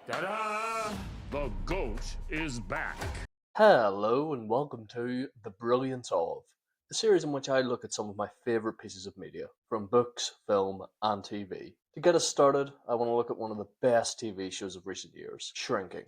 Ta-da! The goat is back. Hello and welcome to The Brilliance of, the series in which I look at some of my favourite pieces of media, from books, film and TV. To get us started, I want to look at one of the best TV shows of recent years, Shrinking.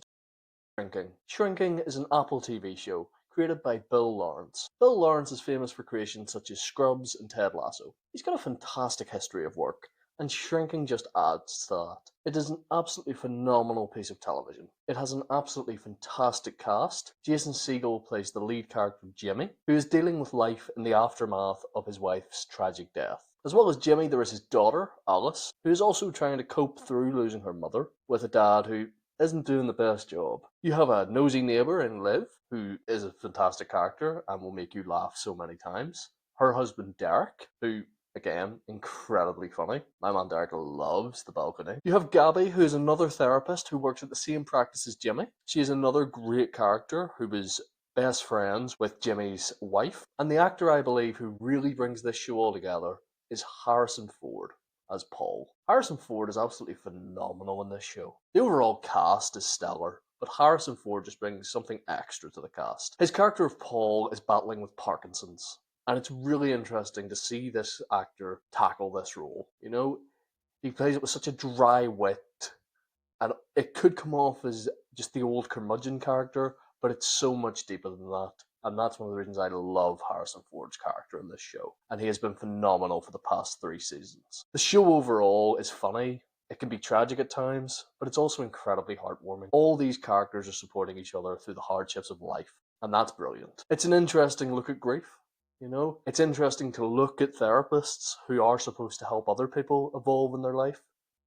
Shrinking is an Apple TV show created by Bill Lawrence. Bill Lawrence is famous for creations such as Scrubs and Ted Lasso. He's got a fantastic history of work, and Shrinking just adds to that. It is an absolutely phenomenal piece of television. It has an absolutely fantastic cast. Jason Segel plays the lead character Jimmy, who is dealing with life in the aftermath of his wife's tragic death. As well as Jimmy, there is his daughter, Alice, who is also trying to cope through losing her mother, with a dad who isn't doing the best job. You have a nosy neighbour in Liv, who is a fantastic character and will make you laugh so many times. Her husband Derek, who again, incredibly funny. My man Derek loves the balcony. You have Gabby, who is another therapist who works at the same practice as Jimmy. She is another great character who was best friends with Jimmy's wife. And the actor, I believe, who really brings this show all together is Harrison Ford as Paul. Harrison Ford is absolutely phenomenal in this show. The overall cast is stellar, but Harrison Ford just brings something extra to the cast. His character of Paul is battling with Parkinson's. And it's really interesting to see this actor tackle this role. You know, he plays it with such a dry wit, and it could come off as just the old curmudgeon character, but it's so much deeper than that. And that's one of the reasons I love Harrison Ford's character in this show. And he has been phenomenal for the past 3 seasons. The show overall is funny. It can be tragic at times, but it's also incredibly heartwarming. All these characters are supporting each other through the hardships of life, and that's brilliant. It's an interesting look at grief. You know, it's interesting to look at therapists who are supposed to help other people evolve in their life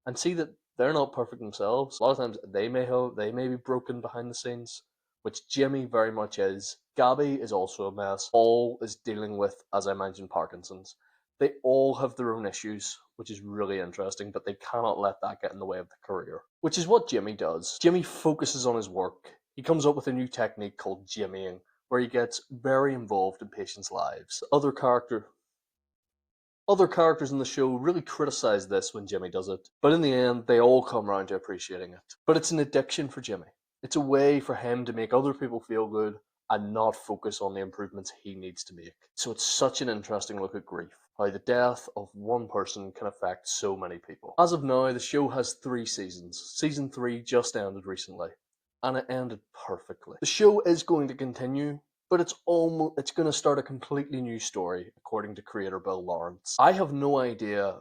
and see that they're not perfect themselves. A lot of times they may be broken behind the scenes, which Jimmy very much is. Gabby is also a mess. Paul is dealing with, as I mentioned, Parkinson's. They all have their own issues, which is really interesting, but they cannot let that get in the way of the career, which is what Jimmy does. Jimmy focuses on his work. He comes up with a new technique called Jimmying, where he gets very involved in patients' lives. Other characters in the show really criticize this when Jimmy does it, but in the end, they all come around to appreciating it. But it's an addiction for Jimmy. It's a way for him to make other people feel good and not focus on the improvements he needs to make. So it's such an interesting look at grief, how the death of one person can affect so many people. As of now, the show has 3 seasons. Season 3 just ended recently, and it ended perfectly. The show is going to continue, but it's going to start a completely new story, according to creator Bill Lawrence. I have no idea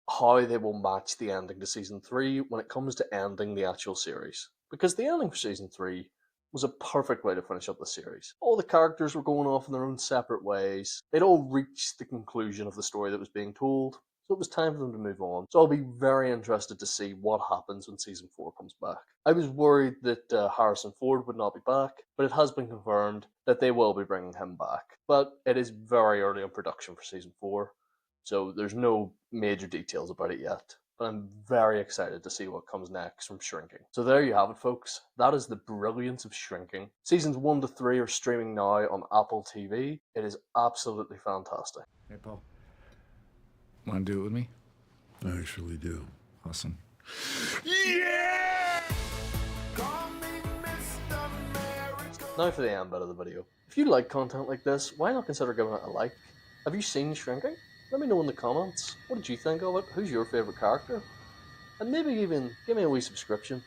how they will match the ending to season 3 when it comes to ending the actual series, because the ending for season 3 was a perfect way to finish up the series. All the characters were going off in their own separate ways. They'd all reached the conclusion of the story that was being told, so it was time for them to move on. So I'll be very interested to see what happens when season 4 comes back. I was worried that Harrison Ford would not be back, but it has been confirmed that they will be bringing him back. But it is very early in production for season 4, so there's no major details about it yet. But I'm very excited to see what comes next from Shrinking. So there you have it, folks. That is the brilliance of Shrinking. Seasons 1 to 3 are streaming now on Apple TV. It is absolutely fantastic. Hey, Paul. Want to do it with me? I actually do. Awesome. Yeah! Now for the end bit of the video. If you like content like this, why not consider giving it a like? Have you seen Shrinking? Let me know in the comments. What did you think of it? Who's your favourite character? And maybe even give me a wee subscription.